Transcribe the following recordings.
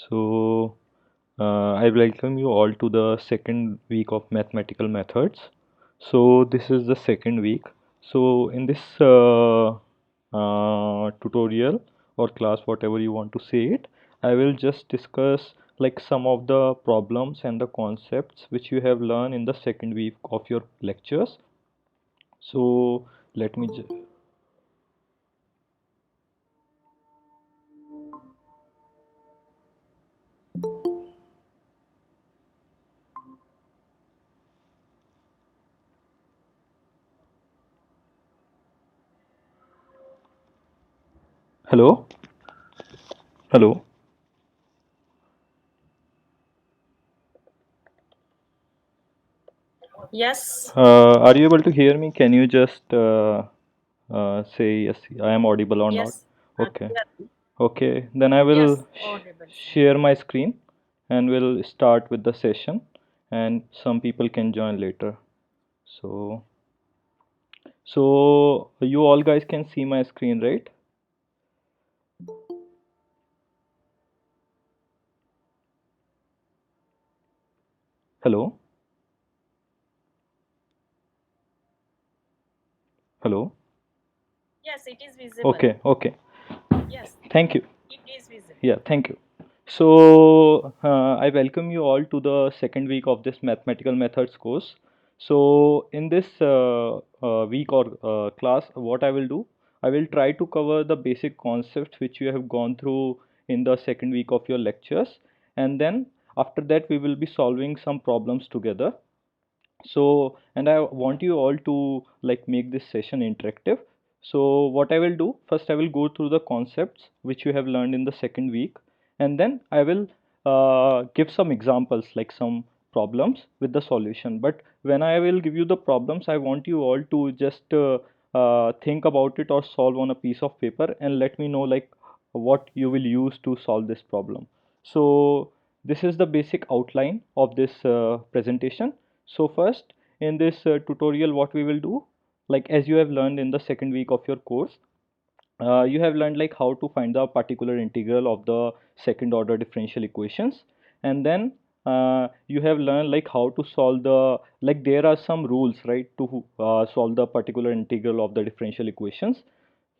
So, I welcome you all to the second week of mathematical methods. So, this is the second week. So, in this tutorial or class, whatever you want to say it, I will just discuss like some of the problems and the concepts which you have learned in the second week of your lectures. So, let me just. Hello? Hello? Yes. Are you able to hear me? Can you just say yes, I am audible or not? Yes. Okay. Yeah. Okay, then I will Yes. Audible. share my screen and we'll start with the session and some people can join later. So, so you all guys can see my screen, right? Hello? Hello? Yes, it is visible. Okay, okay. Yes, Thank you. it is visible. Yeah, thank you. So, I welcome you all to the second week of this mathematical methods course. So, in this week or class, what I will do, I will try to cover the basic concepts which you have gone through in the second week of your lectures, and then after that, we will be solving some problems together. So, and I want you all to like make this session interactive. So what I will do, first I will go through the concepts which you have learned in the second week, and then I will give some examples like some problems with the solution. But when I will give you the problems, I want you all to just think about it or solve on a piece of paper and let me know like what you will use to solve this problem. So this is the basic outline of this presentation. So first, in this tutorial, what we will do, like as you have learned in the second week of your course, you have learned like how to find the particular integral of the second order differential equations, and then you have learned like how to solve the like there are some rules, right, to solve the particular integral of the differential equations.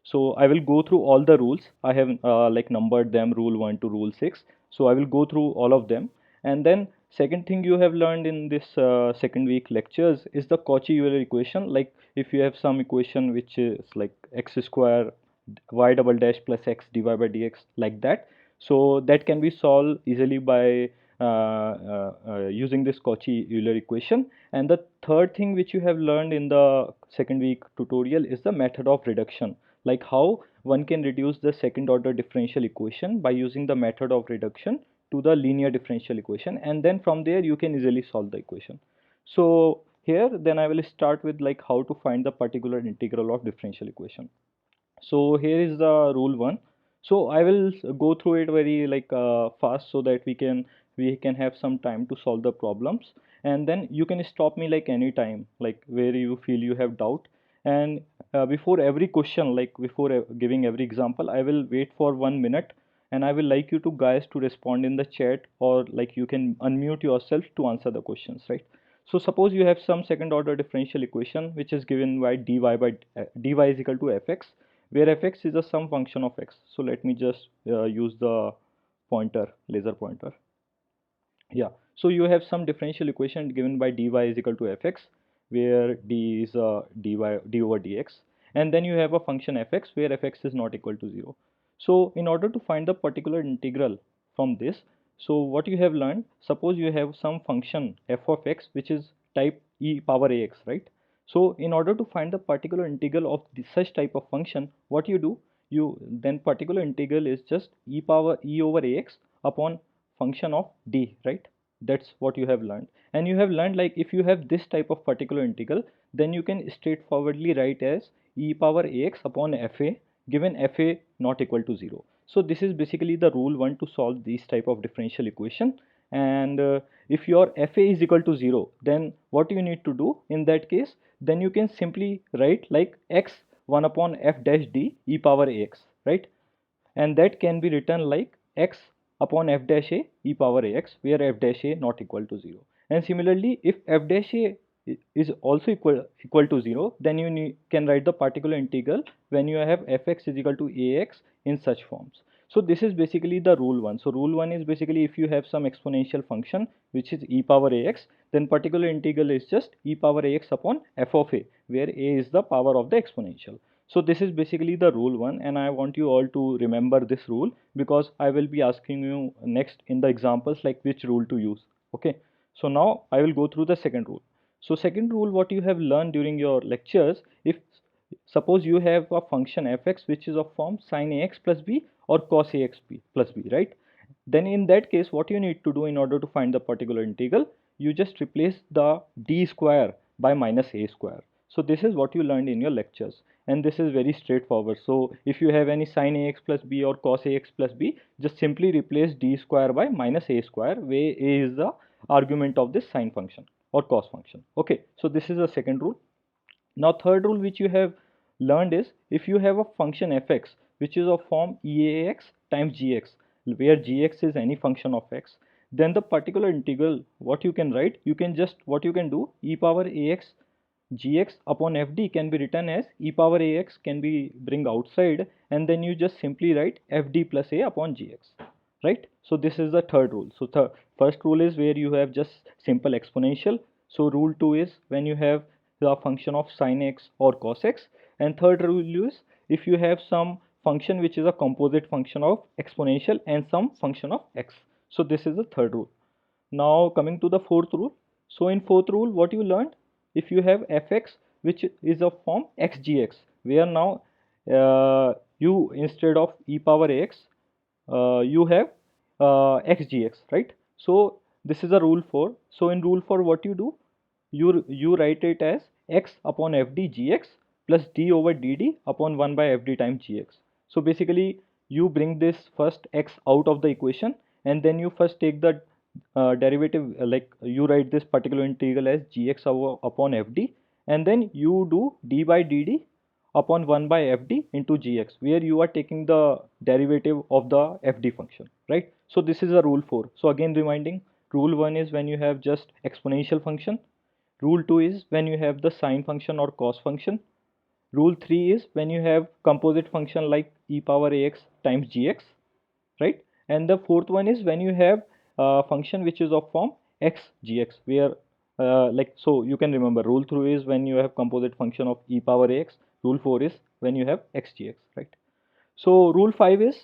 So I will go through all the rules. I have like numbered them rule 1 to rule 6. So I will go through all of them. And then second thing you have learned in this second week lectures is the Cauchy-Euler equation. Like if you have some equation which is like x square y double dash plus x dy by dx like that. So that can be solved easily by using this Cauchy-Euler equation. And the third thing which you have learned in the second week tutorial is the method of reduction, like how one can reduce the second order differential equation by using the method of reduction to the linear differential equation, and then from there you can easily solve the equation. So here then I will start with like how to find the particular integral of differential equation. So here is the rule 1. So I will go through it very like fast so that we can have some time to solve the problems, and then you can stop me like any time like where you feel you have doubt. And before every question, like before giving every example, I will wait for 1 minute, and I will like you to guys to respond in the chat, or like you can unmute yourself to answer the questions, right? So suppose you have some second order differential equation which is given by dy is equal to fx, where fx is a sum function of x. So let me just use the laser pointer. Yeah, so you have some differential equation given by dy is equal to fx, where d is d over dx, and then you have a function fx where fx is not equal to 0. So in order to find the particular integral from this, so what you have learned, suppose you have some function f of x which is type e power ax, right? So in order to find the particular integral of such type of function, what you do, you then particular integral is just e over ax upon function of d, right? That's what you have learned. And you have learned like if you have this type of particular integral, then you can straightforwardly write as e power ax upon fa, given fa not equal to 0. So this is basically the rule 1 to solve this type of differential equation. And if your fa is equal to 0, then what you need to do in that case, then you can simply write like x 1 upon f dash d e power ax, right? And that can be written like x upon f dash a e power ax, where f dash a not equal to 0. And similarly, if f dash a is also equal to 0, then you can write the particular integral when you have fx is equal to ax in such forms. So this is basically the rule 1. So rule 1 is basically if you have some exponential function which is e power ax, then particular integral is just e power ax upon f of a, where a is the power of the exponential. So this is basically the rule 1, and I want you all to remember this rule because I will be asking you next in the examples like which rule to use. Okay, so now I will go through the second rule. So second rule, what you have learned during your lectures, if suppose you have a function fx which is of form sin ax plus b or cos ax plus b, right? Then in that case, what you need to do in order to find the particular integral, you just replace the d square by minus a square. So this is what you learned in your lectures, and this is very straightforward. So if you have any sin ax plus b or cos ax plus b, just simply replace d square by minus a square, where a is the argument of this sine function or cos function. Okay, so this is the second rule. Now third rule which you have learned is if you have a function fx which is of form eax times gx, where gx is any function of x, then the particular integral what you can write, you can just what you can do, e power ax gx upon fd can be written as e power ax can be bring outside, and then you just simply write fd plus a upon gx, right? So this is the third rule. So the first rule is where you have just simple exponential. So rule 2 is when you have the function of sin x or cos x, and third rule is if you have some function which is a composite function of exponential and some function of x. So this is the third rule. Now coming to the fourth rule. So in fourth rule, what you learned, if you have fx which is of form xgx, where now you instead of e power ax, you have xgx, right? So this is a rule 4. So in rule 4, what you do, you write it as x upon fd gx plus d over dd upon 1 by fd times gx. So basically you bring this first x out of the equation, and then you first take the derivative, like you write this particular integral as gx upon fd, and then you do d by dd upon 1 by fd into gx, where you are taking the derivative of the fd function, right? So this is a rule 4. So again reminding, rule 1 is when you have just exponential function, rule 2 is when you have the sine function or cos function, rule 3 is when you have composite function like e power ax times gx, right? And the fourth one is when you have a function which is of form x gx, where like, so you can remember rule 3 is when you have composite function of e power ax, rule 4 is when you have x gx, right? So rule 5 is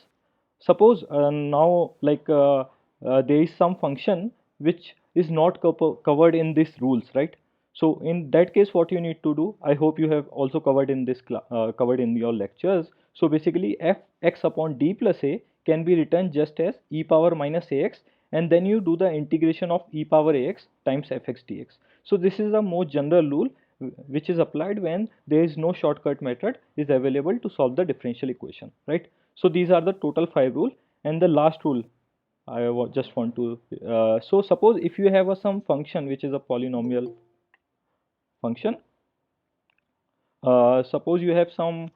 suppose now like there is some function which is not covered in these rules, right? So in that case, what you need to do, I hope you have also covered in this covered in your lectures. So basically f x upon d plus a can be written just as e power minus ax, and then you do the integration of e power ax times fx dx. So this is a more general rule which is applied when there is no shortcut method is available to solve the differential equation, right? So these are the total 5 rule, and the last rule I just want to so suppose if you have some function which is a polynomial function, suppose you have some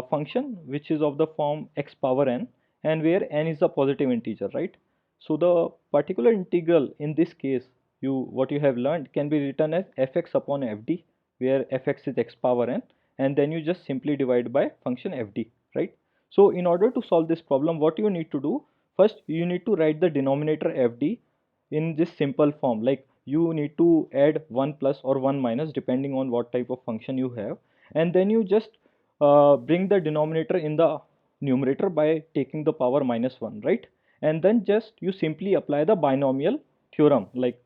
function which is of the form x power n, and where n is a positive integer, right? So the particular integral in this case, you what you have learned can be written as fx upon fd, where fx is x power n, and then you just simply divide by function fd, right? So in order to solve this problem, what you need to do, first you need to write the denominator fd in this simple form, like you need to add 1 plus or 1 minus depending on what type of function you have, and then you just bring the denominator in the numerator by taking the power minus 1, right? And then just you simply apply the binomial theorem, like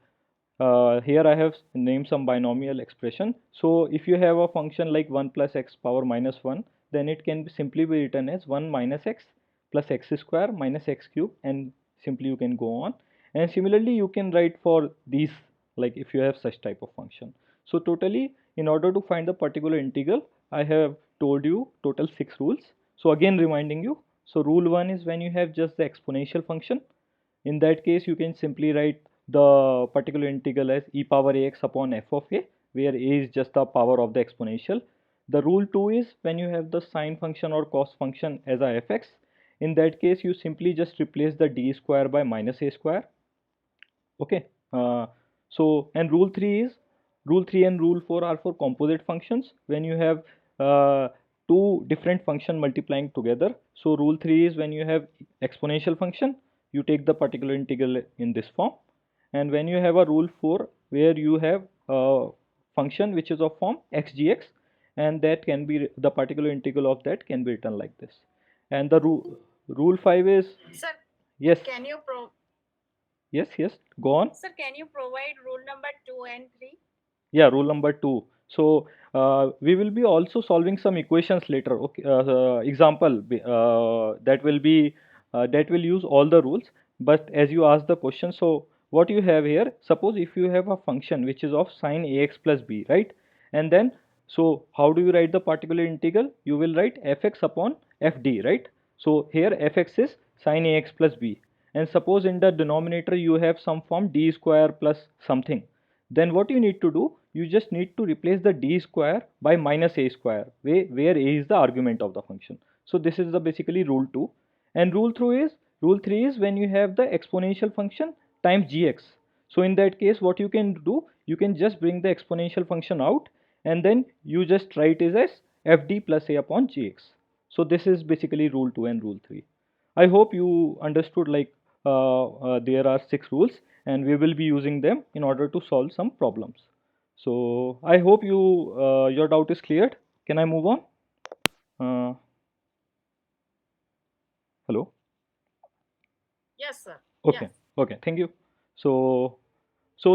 here I have named some binomial expression. So if you have a function like 1 plus x power minus 1, then it can simply be written as 1 minus x plus x square minus x cube, and simply you can go on. And similarly you can write for these, like if you have such type of function. So totally, in order to find the particular integral, I have told you total 6 rules. So again reminding you, so rule 1 is when you have just the exponential function. In that case, you can simply write the particular integral as e power ax upon f of a, where a is just the power of the exponential. The rule 2 is when you have the sine function or cos function as a fx. In that case, you simply just replace the d square by minus a square. Okay. And rule 3 and rule 4 are for composite functions when you have uh, two different function multiplying together. So rule 3 is when you have exponential function, you take the particular integral in this form. And when you have a rule 4 where you have a function which is of form xgx, and that can be the particular integral of that can be written like this. And the rule 5 is, Sir, yes, can you yes, go on. sir, can you provide rule number 2 and 3? Yeah, rule number 2. So we will be also solving some equations later. Okay, example that will use all the rules. But as you asked the question, so what you have here, suppose if you have a function which is of sine ax plus b, right? And then, so how do you write the particular integral? You will write fx upon fd, right? So here fx is sine ax plus b. And suppose in the denominator you have some form d square plus something, then what you need to do, you just need to replace the d square by minus a square, where a is the argument of the function. So this is the basically rule 2. And rule 3 is when you have the exponential function times gx. So in that case, what you can do, you can just bring the exponential function out, and then you just write it as fd plus a upon gx. So this is basically rule 2 and rule 3. I hope you understood, like there are 6 rules and we will be using them in order to solve some problems. So I hope your doubt is cleared. Can I move on? Uh, Hello. Yes, sir. Okay. Yes. Okay. Thank you. So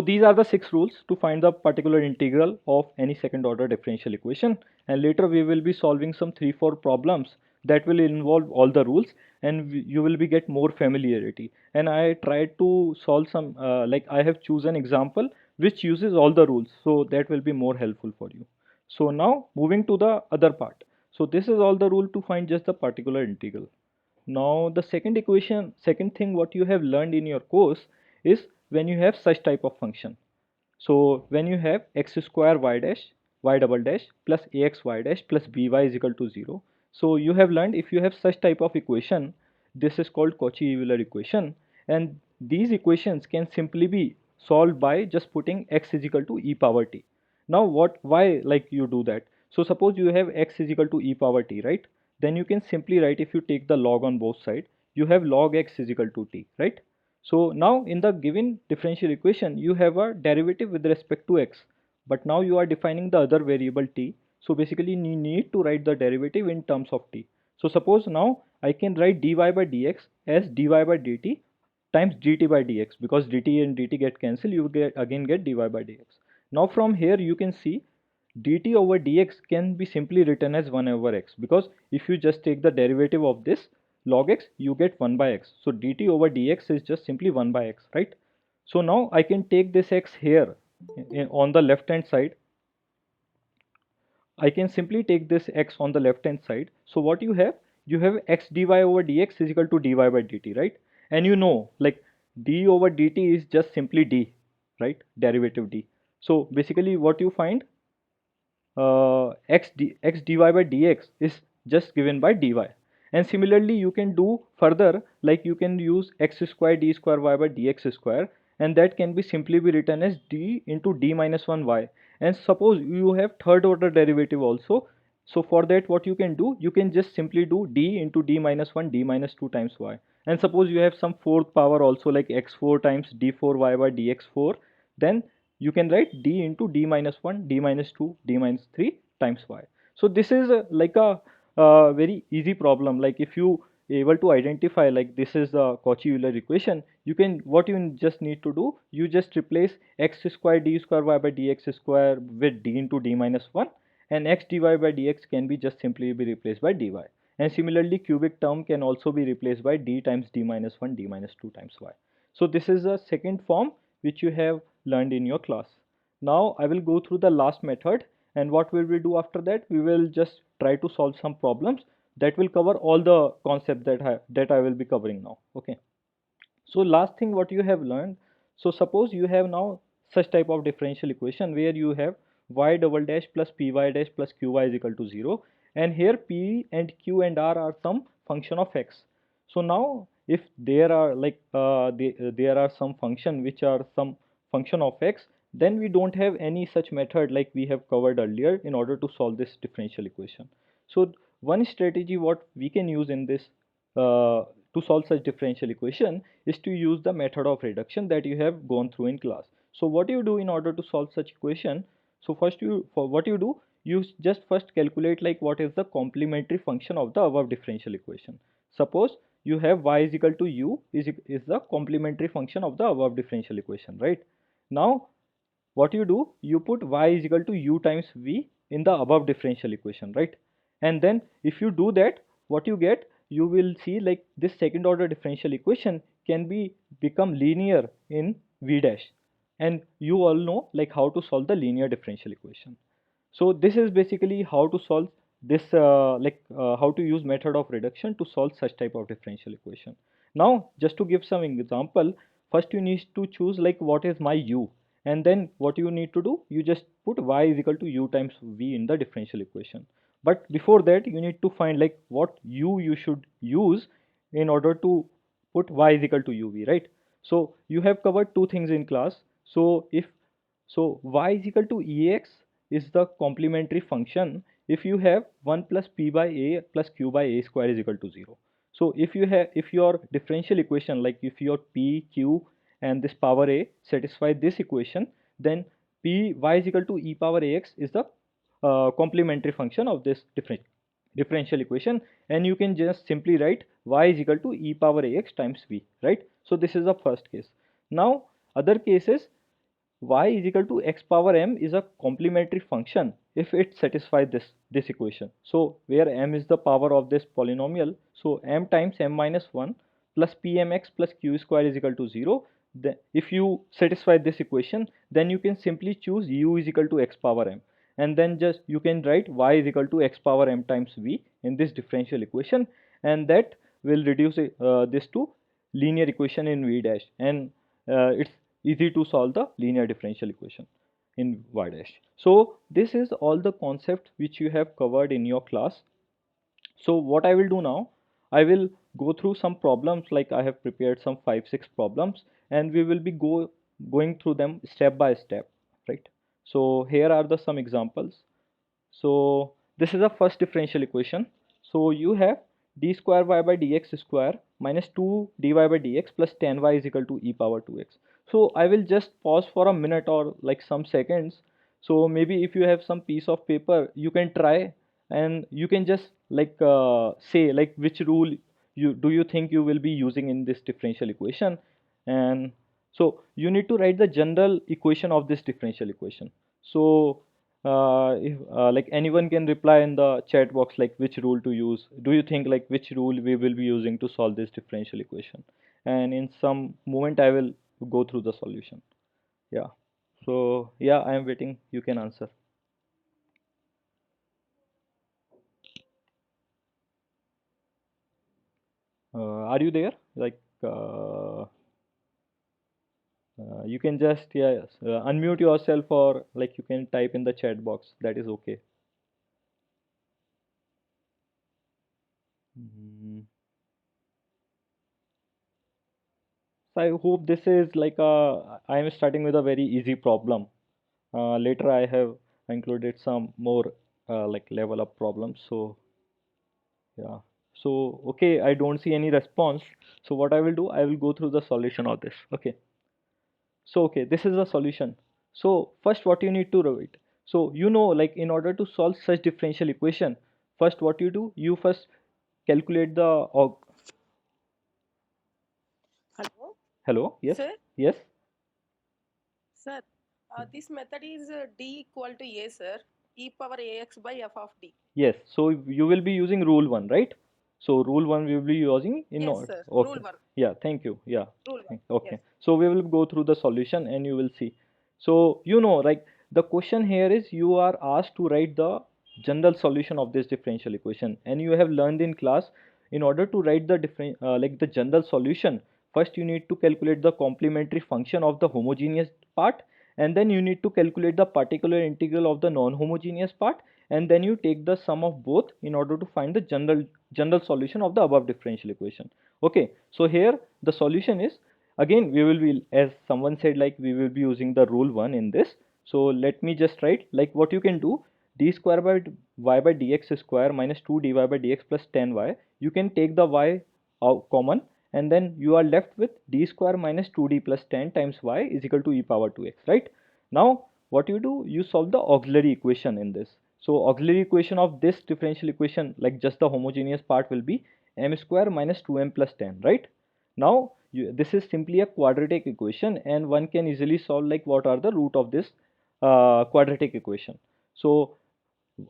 these are the 6 rules to find the particular integral of any second order differential equation. And later we will be solving some 3-4 problems that will involve all the rules, and you will be get more familiarity. And I tried to solve some, like I have chosen example which uses all the rules. So that will be more helpful for you. So now moving to the other part. So this is all the rule to find just the particular integral. Now the second thing what you have learned in your course is when you have such type of function. So when you have x square y dash y double dash plus ax y dash plus by is equal to 0. So you have learned if you have such type of equation, this is called Cauchy-Euler equation, and these equations can simply be solved by just putting x is equal to e power t. Now why like you do that? So suppose you have x is equal to e power t, right? Then you can simply write, if you take the log on both sides, you have log x is equal to t, right? So now in the given differential equation, you have a derivative with respect to x, but now you are defining the other variable t. So basically you need to write the derivative in terms of t. So suppose now I can write dy by dx as dy by dt times dt by dx, because dt and dt get cancelled, you again get dy by dx. Now from here you can see dt over dx can be simply written as 1 over x, because if you just take the derivative of this log x, you get 1 by x. So dt over dx is just simply 1 by x, right? So now I can take this x here on the left hand side. I can simply take this x on the left hand side. So what you have x dy over dx is equal to dy by dt, right? And you know, like d over dt is just simply d, right? Derivative d. So basically what you find, x dy by dx is just given by dy. And similarly you can do further, like you can use x square d square y by dx square, and that can be simply be written as d into d minus 1 y. And suppose you have third order derivative also, so for that what you can do, you can just simply do d into d minus 1 d minus 2 times y. And suppose you have some fourth power also, like x4 times d4 y by dx4, then you can write d into d minus 1 d minus 2 d minus 3 times y. So this is like a very easy problem. Like if you able to identify like this is the Cauchy-Euler equation, you can, what you just need to do, you just replace x square d square y by dx square with d into d minus 1, and x dy by dx can be just simply be replaced by dy. And similarly cubic term can also be replaced by d times d minus 1 d minus 2 times y. So this is the second form which you have learned in your class. Now I will go through the last method, and what will we do after that? We will just try to solve some problems that will cover all the concepts that I will be covering now. Okay. So last thing what you have learned. So suppose you have now such type of differential equation where you have y double dash plus py dash plus qy is equal to 0, and here p and q and r are some function of x. So now if there are like there are some function which are some function of x, then we don't have any such method like we have covered earlier in order to solve this differential equation. So one strategy what we can use in this to solve such differential equation is to use the method of reduction that you have gone through in class. So what you do in order to solve such equation, so first you for what you do, you just first calculate like what is the complementary function of the above differential equation. Suppose you have y is equal to u is the complementary function of the above differential equation, right? Now what you do, you put y is equal to u times v in the above differential equation, right? And then if you do that, what you get, you will see like this second order differential equation can be become linear in v dash, and you all know like how to solve the linear differential equation. So this is basically how to solve this how to use method of reduction to solve such type of differential equation. Now just to give some example, first you need to choose like what is my u, and then what you need to do, you just put y is equal to u times v in the differential equation. But before that you need to find like what u you should use in order to put y is equal to uv, right? So you have covered two things in class. So if so y is equal to ex is the complementary function if you have 1 plus p by a plus q by a square is equal to 0. So if your differential equation like if your p q and this power a satisfy this equation, then p y is equal to e power ax is the complementary function of this differential equation, and you can just simply write y is equal to e power ax times v, right? So this is the first case. Now other cases, y is equal to x power m is a complementary function if it satisfies this equation. So where m is the power of this polynomial, so m times m minus 1 plus pmx plus q square is equal to 0. Then if you satisfy this equation, then you can simply choose u is equal to x power m, and then just you can write y is equal to x power m times v in this differential equation, and that will reduce this to linear equation in v dash, and it's easy to solve the linear differential equation in y dash. So this is all the concept which you have covered in your class. So what I will do now, I will go through some problems, like I have prepared some 5 6 problems, and we will be going through them step by step, right? So here are the some examples. So this is the first differential equation. So you have d square y by dx square minus 2 dy by dx plus 10y is equal to e power 2x. So I will just pause for a minute or like some seconds. So maybe if you have some piece of paper, you can try, and you can just like say like which rule you think you will be using in this differential equation. And so you need to write the general equation of this differential equation. So if like anyone can reply in the chat box like which rule to use, do you think like which rule we will be using to solve this differential equation, and in some moment I will go through the solution. Yeah, so yeah, I am waiting, you can answer. Are you there, like you can just unmute yourself, or like you can type in the chat box, that is okay. Mm. So I hope this is like I am starting with a very easy problem. Later I have included some more like level up problems. So yeah. So okay, I don't see any response. So what I will do, I will go through the solution of this. Okay. So okay, this is the solution. So first what you need to write. So you know like in order to solve such differential equation, first what you do, you first calculate the Hello, hello, yes, sir. yes, Sir, this method is d equal to a, sir. E power ax by f of d. yes. So you will be using rule one, right? So rule one we will be using in Yes, order. sir. Rule Okay. one. Yeah. Thank you. Yeah. Rule one. Yes. Okay. So we will go through the solution and you will see. So you know, like the question here is you are asked to write the general solution of this differential equation, and you have learned in class in order to write the different like the general solution. First, you need to calculate the complementary function of the homogeneous part, and then you need to calculate the particular integral of the non-homogeneous part, and then you take the sum of both in order to find the general general solution of the above differential equation. Okay, so here the solution is, again we will be, as someone said, like we will be using the rule 1 in this. So let me just write, like what you can do, d square by y by dx square minus 2 dy by dx plus 10y, you can take the y out common, and then you are left with d square minus 2d plus 10 times y is equal to e power 2x, right? Now what you do, you solve the auxiliary equation in this. So auxiliary equation of this differential equation, like just the homogeneous part, will be m square minus 2m plus 10, right? Now this is simply a quadratic equation, and one can easily solve like what are the root of this quadratic equation. So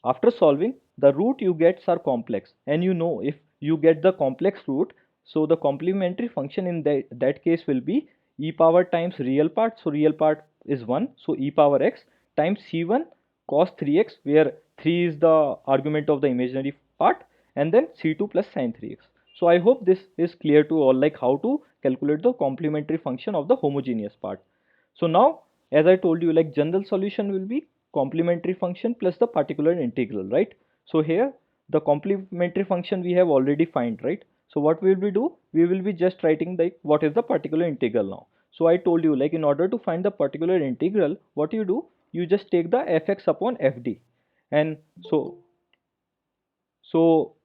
after solving, the root you get are complex, and you know if you get the complex root, so the complementary function in that case will be e power times real part, so real part is 1, so e power x times c1 cos 3x, where 3 is the argument of the imaginary part, and then c2 plus sin 3x. So I hope this is clear to all, like how to calculate the complementary function of the homogeneous part. So now, as I told you, like general solution will be complementary function plus the particular integral, right? So here the complementary function we have already find, right? So what will we do? We will be just writing like what is the particular integral now. So I told you, like in order to find the particular integral, what you do? You just take the fx upon fd, and so so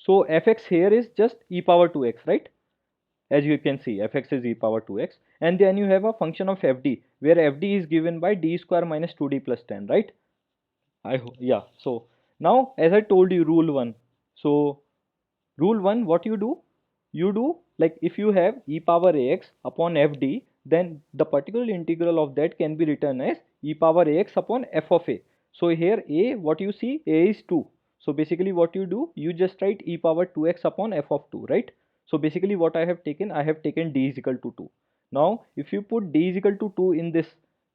fx here is just e power 2x, right? As you can see, fx is e power 2x, and then you have a function of fd, where fd is given by d square minus 2d plus 10, right? I hope, yeah. So now, as I told you, rule 1. So rule 1, what you do? You do, like if you have e power ax upon fd, then the particular integral of that can be written as e power ax upon f of a. So here a, what you see, a is 2. So basically what you do, you just write e power 2x upon f of 2, right? So basically what I have taken d is equal to 2. Now if you put d is equal to 2 in this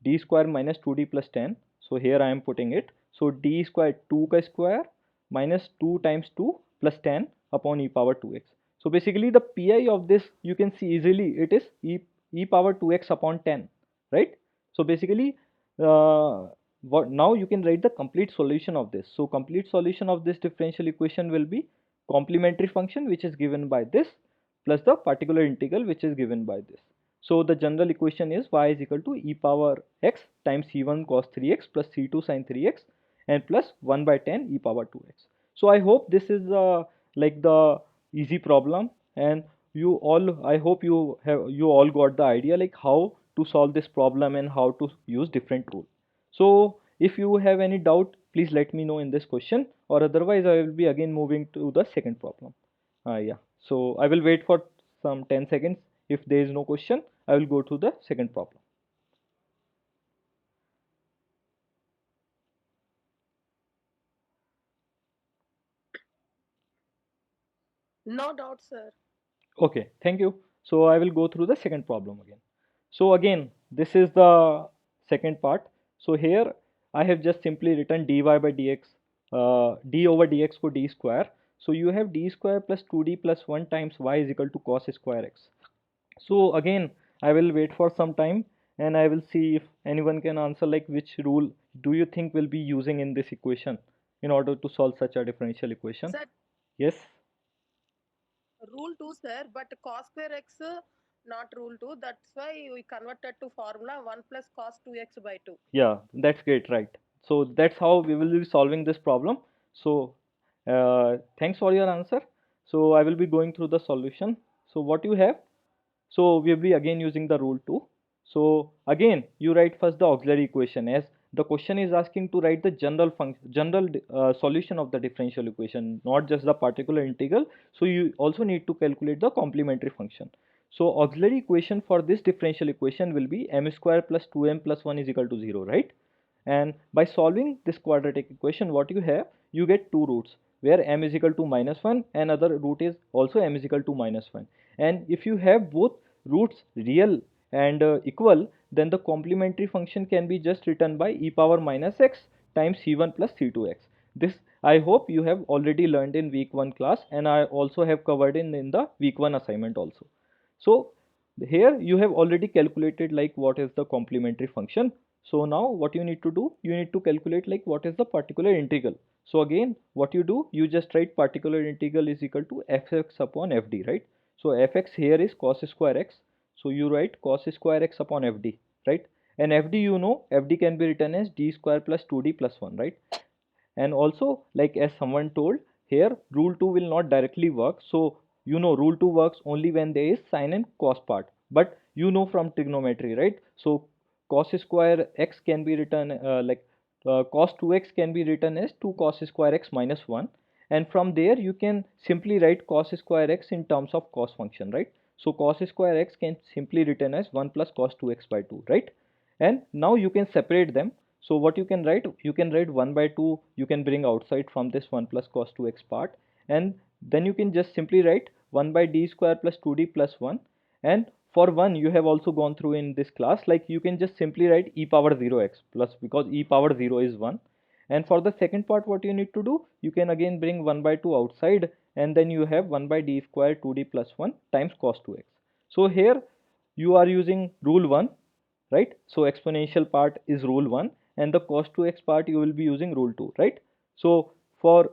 d square minus 2d plus 10, so here I am putting it. So d square 2 ka square minus 2 times 2 plus 10 upon e power 2x. So basically the pi of this, you can see easily, it is e power 2x upon 10, right? So basically what now you can write the complete solution of this. So complete solution of this differential equation will be complementary function, which is given by this, plus the particular integral, which is given by this. So the general equation is y is equal to e power x times c1 cos 3x plus c2 sin 3x and plus 1 by 10 e power 2x. So I hope this is like the easy problem, and you all, I hope you all got the idea like how to solve this problem and how to use different rule. So if you have any doubt, please let me know in this question, or otherwise I will be again moving to the second problem. Yeah, so I will wait for some 10 seconds. If there is no question, I will go to the second problem. No doubt, sir. Okay, thank you. So I will go through the second problem again. So again, this is the second part. So here I have just simply written dy by dx, d over dx for d square. So you have d square plus 2d plus 1 times y is equal to cos square x. So again, I will wait for some time, and I will see if anyone can answer like which rule do you think will be using in this equation in order to solve such a differential equation. Sir, Yes. rule 2, sir, but cos square x, not rule 2. That's why we converted to formula 1 plus cos 2x by 2. Yeah, that's great, right? So that's how we will be solving this problem. So thanks for your answer. So I will be going through the solution. So what you have? So we'll be again using the rule 2. So again, you write first the auxiliary equation, as the question is asking to write the general solution of the differential equation, not just the particular integral. So you also need to calculate the complementary function. So auxiliary equation for this differential equation will be m square plus 2m plus 1 is equal to 0, right? And by solving this quadratic equation, what you have, you get two roots, where m is equal to minus 1 and other root is also m is equal to minus 1. And if you have both roots real and equal, then the complementary function can be just written by e power minus x times c1 plus c2x. This I hope you have already learned in week 1 class, and I also have covered in the week 1 assignment also. So here you have already calculated like what is the complementary function. So now what you need to do, you need to calculate like what is the particular integral. So again, what you do, you just write particular integral is equal to fx upon fd, right? So fx here is cos square x. So you write cos square x upon fd, right? And fd, you know, fd can be written as d square plus 2d plus 1, right? And also, like as someone told here, rule 2 will not directly work. So you know rule 2 works only when there is sine and cos part, but you know from trigonometry, right? So cos square x can be written cos 2x can be written as 2 cos square x minus 1, and from there you can simply write cos square x in terms of cos function, right? So cos square x can simply written as 1 plus cos 2x by 2, right? And now you can separate them. So what you can write, you can write 1 by 2, you can bring outside from this 1 plus cos 2x part, and then you can just simply write 1 by d square plus 2d plus 1. And for 1 you have also gone through in this class, like you can just simply write e power 0x plus, because e power 0 is 1. And for the second part, what you need to do, you can again bring 1 by 2 outside, and then you have 1 by d square 2d plus 1 times cos 2x. So here you are using rule 1, right? So exponential part is rule 1, and the cos 2x part you will be using rule 2, right? So for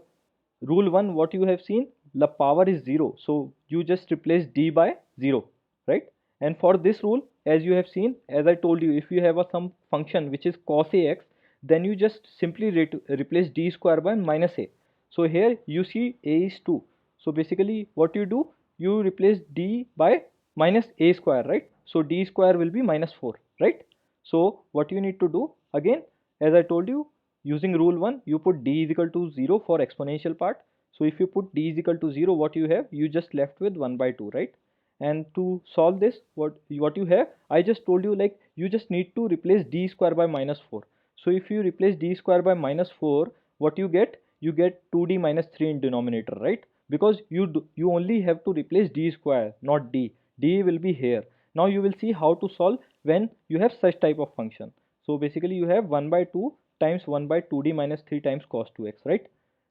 rule 1, what you have seen, the power is 0, so you just replace d by 0, right? And for this rule, as you have seen, as I told you, if you have some function which is cos ax, then you just simply replace d square by minus a. So here you see a is 2, so basically what you do, you replace d by minus a square, right? So d square will be minus 4, right? So what you need to do, again, as I told you, using rule 1, you put d is equal to 0 for exponential part. So if you put d is equal to 0, what you have, you just left with 1 by 2, right? And to solve this, what you have, I just told you, like you just need to replace d square by minus 4. So if you replace d square by minus 4, what you get, you get 2d minus 3 in denominator, right? Because you only have to replace d square, not d will be here. Now you will see how to solve when you have such type of function. So basically you have 1 by 2 times 1 by 2d minus 3 times cos 2x, right?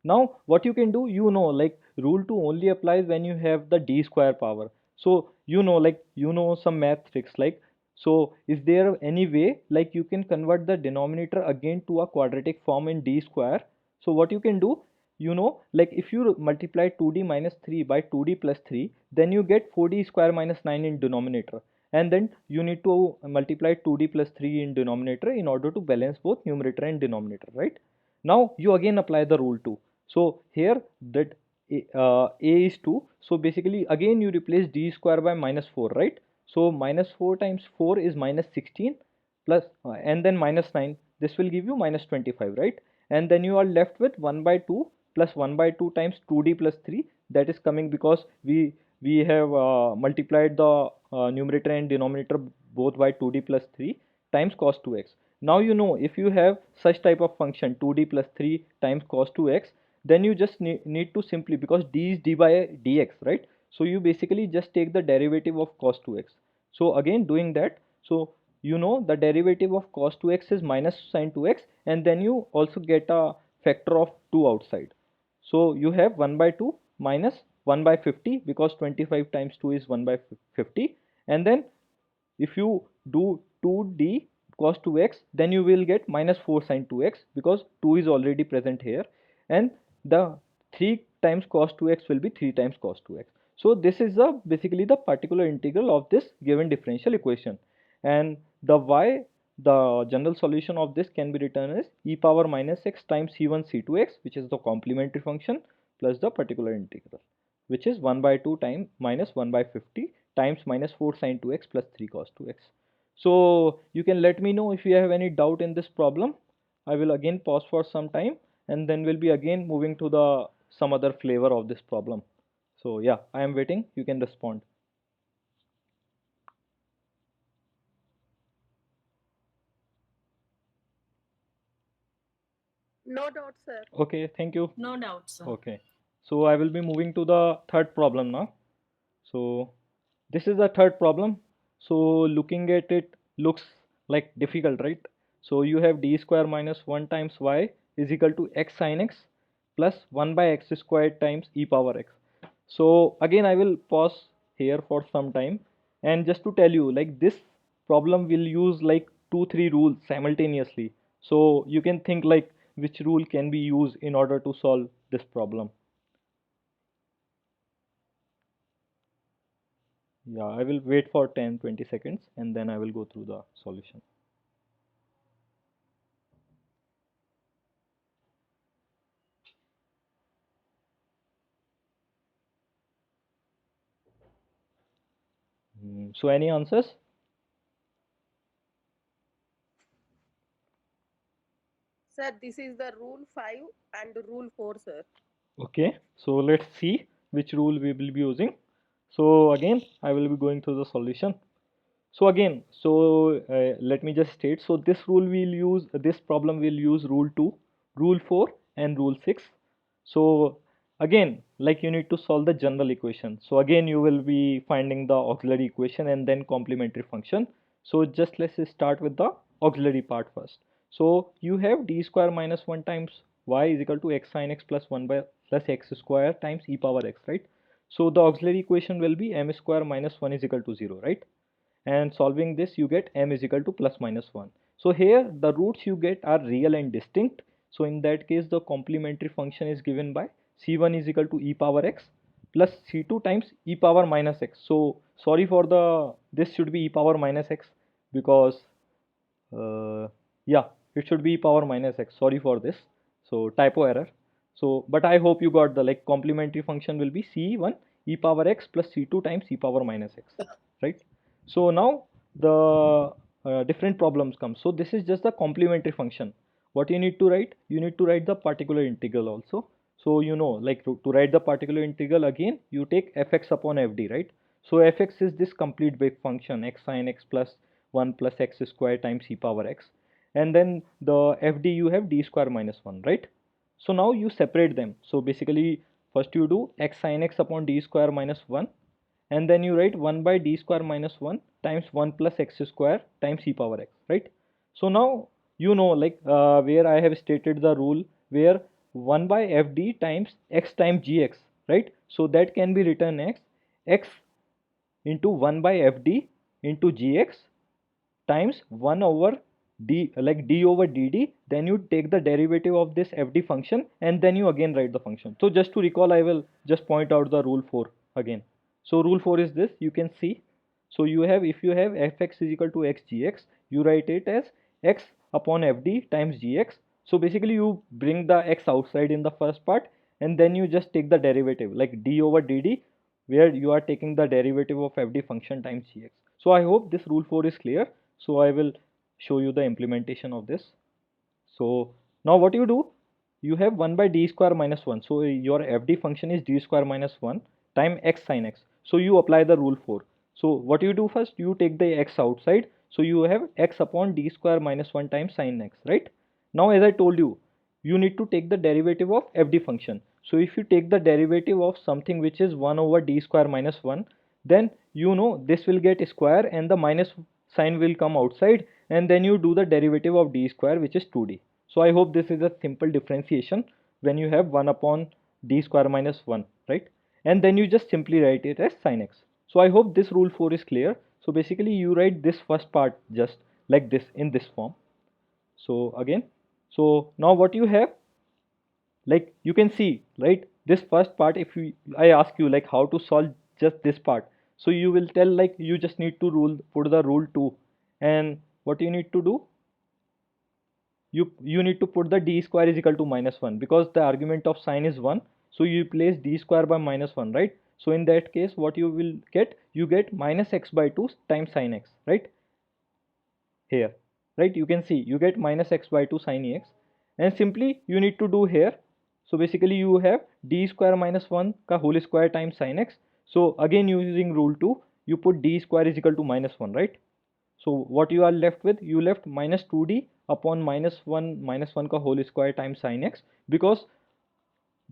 Now what you can do, you know, like rule 2 only applies when you have the d square power. So you know, like you know some math tricks, like, so is there any way like you can convert the denominator again to a quadratic form in d square? So what you can do, you know, like if you multiply 2d minus 3 by 2d plus 3, then you get 4d square minus 9 in denominator, and then you need to multiply 2d plus 3 in denominator in order to balance both numerator and denominator, right? Now you again apply the rule 2. So here that a is 2, so basically again you replace d square by minus 4, right? So minus 4 times 4 is minus 16 plus and then minus 9, this will give you minus 25, right? And then you are left with 1 by 2 plus 1 by 2 times 2d plus 3, that is coming because we have multiplied the numerator and denominator both by 2d plus 3 times cos 2x. Now you know, if you have such type of function 2d plus 3 times cos 2x, then you just need to simply, because d is d by dx, right? So you basically just take the derivative of cos 2x. So again doing that, so you know the derivative of cos 2x is minus sin 2x, and then you also get a factor of 2 outside. So you have 1 by 2 minus 1 by 50, because 25 times 2 is 1 by 50, and then if you do 2d cos 2x, then you will get minus 4 sin 2x, because 2 is already present here, and the 3 times cos 2x will be 3 times cos 2x. So this is basically the particular integral of this given differential equation, and the general solution of this can be written as e power minus x times c1 c2x, which is the complementary function, plus the particular integral, which is 1 by 2 times minus 1 by 50 times minus 4 sin 2x plus 3 cos 2x. So you can let me know if you have any doubt in this problem. I will again pause for some time, and then we'll be again moving to the some other flavor of this problem. So yeah, I am waiting. You can respond. No doubt, sir. Okay, thank you. No doubt, sir. Okay, so I will be moving to the third problem now. So this is the third problem. So looking at it looks like difficult, right? So you have d square minus 1 times y is equal to x sin x plus 1 by x squared times e power x. So again I will pause here for some time, and just to tell you, like this problem will use like two three rules simultaneously. So you can think like which rule can be used in order to solve this problem. Yeah, I will wait for 10-20 seconds and then I will go through the solution. So any answers? Sir, this is the rule 5 and rule 4, sir. Okay, so let's see which rule we will be using. So again, I will be going through the solution. So again, let me just state. So this rule will use this problem will use rule 2, rule 4, and rule 6. So again, like you need to solve the general equation. So again, you will be finding the auxiliary equation and then complementary function. So just let's start with the auxiliary part first. So you have d square minus 1 times y is equal to x sine x plus 1 by plus x square times e power x, right? So the auxiliary equation will be m square minus 1 is equal to 0, right? And solving this you get m is equal to plus minus 1. So here the roots you get are real and distinct. So in that case the complementary function is given by c1 is equal to e power x plus c2 times e power minus x. So sorry for the this should be e power minus x because yeah, it should be power minus x. Sorry for this. So typo error. So, but I hope you got the like complementary function will be c1 e power x plus c2 times e power minus x, right? So now the different problems come. So this is just the complementary function. What you need to write? You need to write the particular integral also. So you know, like to write the particular integral again, you take fx upon fd, right? So fx is this complete wave function x sine x plus 1 plus x square times e power x, and then the fd you have d square minus 1, right? So now you separate them. So basically first you do x sine x upon d square minus 1, and then you write 1 by d square minus 1 times 1 plus x square times e power x, right? So now you know like where I have stated the rule where 1 by fd times x times gx, right? So that can be written as x into 1 by fd into gx times 1 over d like d over dd, then you take the derivative of this fd function and then you again write the function. So just to recall, I will just point out the rule 4 again. So rule 4 is this, you can see. So you have, if you have fx is equal to x gx, you write it as x upon fd times gx. So basically you bring the x outside in the first part and then you just take the derivative like d over dd, where you are taking the derivative of fd function times gx. So I hope this rule 4 is clear. So I will show you the implementation of this. So now what you do, you have 1 by d square minus 1. So your fd function is d square minus 1 time x sin x. So you apply the rule 4. So what you do first, you take the x outside. So you have x upon d square minus 1 times sin x, right? Now as I told you, you need to take the derivative of fd function. So if you take the derivative of something which is 1 over d square minus 1, then you know this will get square and the minus sign will come outside, and then you do the derivative of d square, which is 2d. So I hope this is a simple differentiation when you have 1 upon d square minus 1, right? And then you just simply write it as sin x. So I hope this rule 4 is clear. So basically you write this first part just like this in this form. So again, so now what you have, like you can see, right, this first part, if you I ask you like how to solve just this part, so you will tell like you just need to rule put the rule 2, and what you need to do, you need to put the d square is equal to minus 1 because the argument of sine is 1. So you place d square by minus 1, right? So in that case what you will get, you get minus x by 2 times sine x, right? Here, right, you can see you get minus x by 2 sin x, and simply you need to do here. So basically you have d square minus 1 ka whole square times sin x. So again using rule 2, you put d square is equal to minus 1, right? So what you are left with, you left minus 2d upon minus 1 ka whole square times sin x, because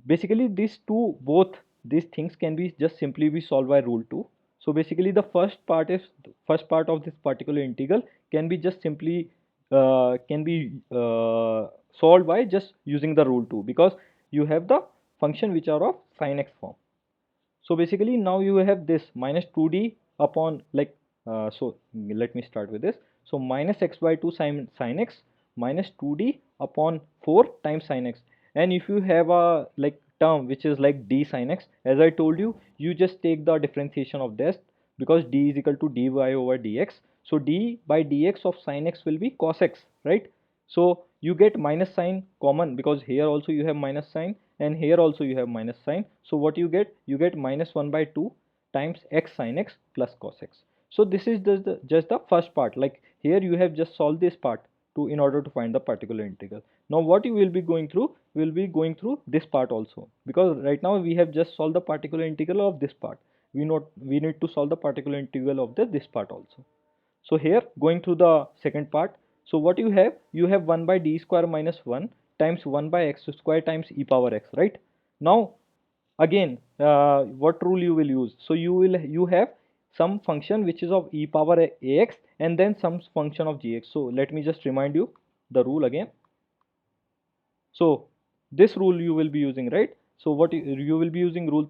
basically these two both these things can be just simply be solved by rule 2. So basically the first part of this particular integral can be just simply can be solved by just using the rule 2, because you have the function which are of sin x form. So basically now you have this minus 2d upon like so let me start with this. So minus x by 2 sin x minus 2d upon 4 times sin x. And if you have a like term which is like d sin x, as I told you, you just take the differentiation of this, because d is equal to dy over dx. So d by dx of sin x will be cos x, right? So you get minus sign common, because here also you have minus sign and here also you have minus sign. So what you get? You get minus 1 by 2 times x sin x plus cos x. So this is just the first part. Like here you have just solved this part to in order to find the particular integral. Now what you will be going through, will be going through this part also, because right now we have just solved the particular integral of this part. We need to solve the particular integral of this part also. So here going through the second part, so what you have 1 by d square minus 1 times 1 by x square times e power x, right? Now again, what rule you will use? So you have some function which is of e power ax and then some function of gx. So let me just remind you the rule again. So this rule you will be using, right? So what you will be using rule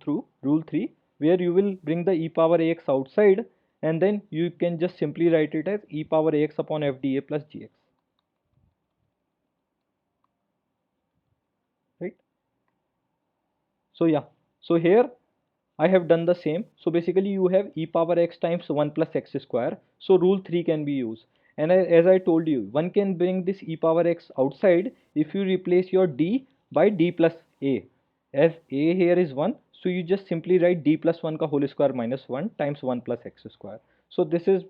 3, where you will bring the e power ax outside, and then you can just simply write it as e power ax upon fda plus gx, right? So yeah, so here I have done the same. So basically you have e power x times 1 plus x square. So rule 3 can be used. And as I told you, one can bring this e power x outside if you replace your d by d plus a. As a here is 1, so you just simply write d plus 1 ka whole square minus 1 times 1 plus x square. So this is,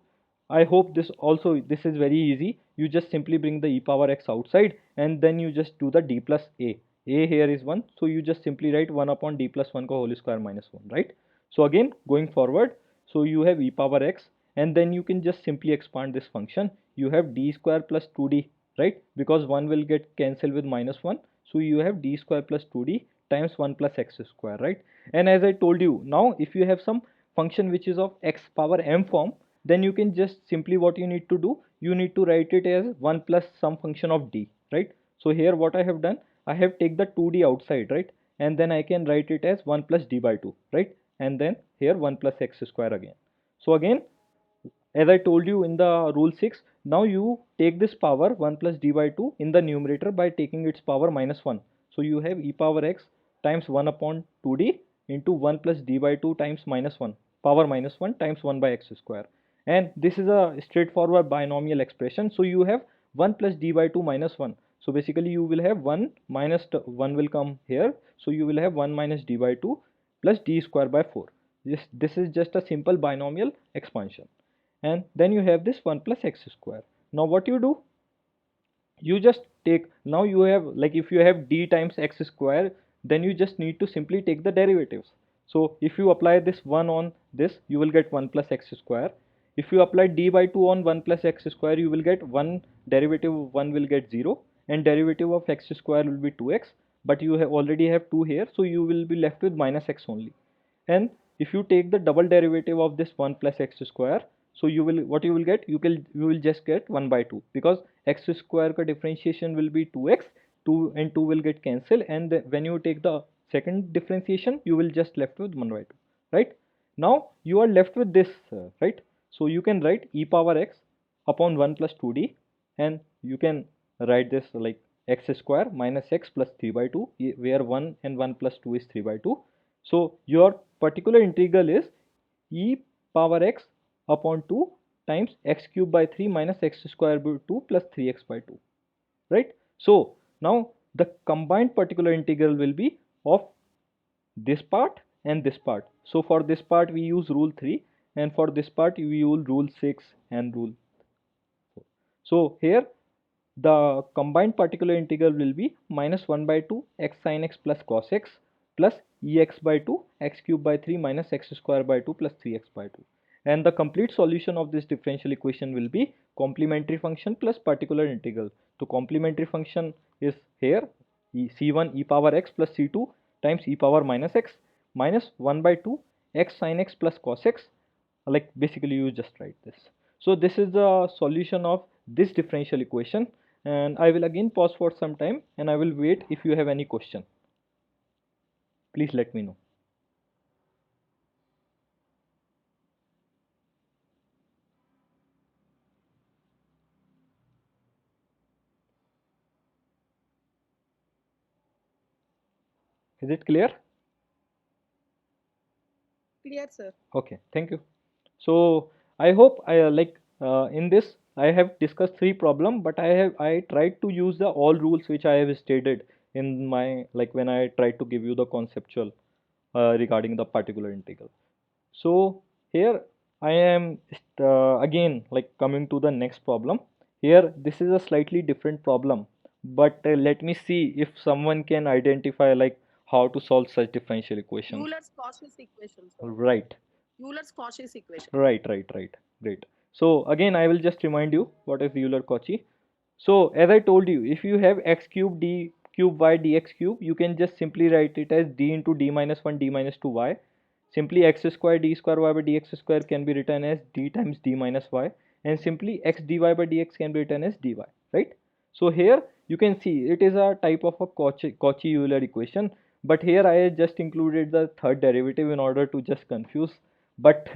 I hope this is very easy. You just simply bring the e power x outside and then you just do the d plus a. A here is 1, so you just simply write 1 upon d plus 1 ka whole square minus 1, right? So again going forward, so you have e power x and then you can just simply expand this function. You have d square plus 2d, right? Because 1 will get cancelled with minus 1, so you have d square plus 2d times 1 plus x square, right? And as I told you, now if you have some function which is of x power m form, then you can just simply, what you need to do, you need to write it as 1 plus some function of d, right? So here what I have done, I have take the 2d outside, right? And then I can write it as 1 plus d by 2, right? And then here 1 plus x square again. So again, as I told you in the rule 6, now you take this power 1 plus d by 2 in the numerator by taking its power minus 1. So you have e power x times 1 upon 2d into 1 plus d by 2 times minus 1, power minus 1 times 1 by x square. And this is a straightforward binomial expression. So you have 1 plus d by 2 minus 1. So basically you will have 1 minus 1 will come here. So you will have 1 minus d by 2 plus d square by 4. This is just a simple binomial expansion. And then you have this 1 plus x square. Now what you do, you just take, now you have, like if you have d times x square, then you just need to simply take the derivatives. So if you apply this 1 on this, you will get 1 plus x square. If you apply d by 2 on 1 plus x square, you will get 1, derivative of 1 will get 0, and derivative of x square will be 2x, but you have already have 2 here, so you will be left with minus x only. And if you take the double derivative of this 1 plus x square, so you will, what you will get, you will just get 1 by 2, because x square ka differentiation will be 2x, 2 and 2 will get cancelled, and when you take the second differentiation, you will just left with 1 by 2, right? Now you are left with this, right? So you can write e power x upon 1 plus 2d, and you can write this like x square minus x plus 3 by 2, where 1 and 1 plus 2 is 3 by 2. So your particular integral is e power x upon 2 times x cube by 3 minus x square by 2 plus 3x by 2, right? So now the combined particular integral will be of this part and this part. So for this part we use rule 3, and for this part we use rule 6 and rule 4. So here the combined particular integral will be minus 1 by 2 x sin x plus cos x plus ex by 2 x cube by 3 minus x square by 2 plus 3x by 2. And the complete solution of this differential equation will be complementary function plus particular integral. So complementary function is here c1 e power x plus c2 times e power minus x minus 1 by 2 x sin x plus cos x, like basically you just write this. So this is the solution of this differential equation, and I will again pause for some time and I will wait. If you have any question, please let me know. Is it clear? Clear, sir. Okay, thank you. So I hope in this I have discussed three problem, but I tried to use the all rules which I have stated in my, like, when I tried to give you the conceptual regarding the particular integral. So here I am again, like, coming to the next problem. Here this is a slightly different problem, but let me see if someone can identify like how to solve such differential equation. Euler's Cauchy equation, sir. Right. Euler's Cauchy equation. Right. Great. So again, I will just remind you what is Euler-Cauchy. So as I told you, if you have x cube d cube y dx cube, you can just simply write it as d into d minus 1 d minus 2 y. Simply x square d square y by dx square can be written as d times d minus y, and simply x dy by dx can be written as dy, right? So here you can see it is a type of a Cauchy-Euler equation, but here I just included the third derivative in order to just confuse. But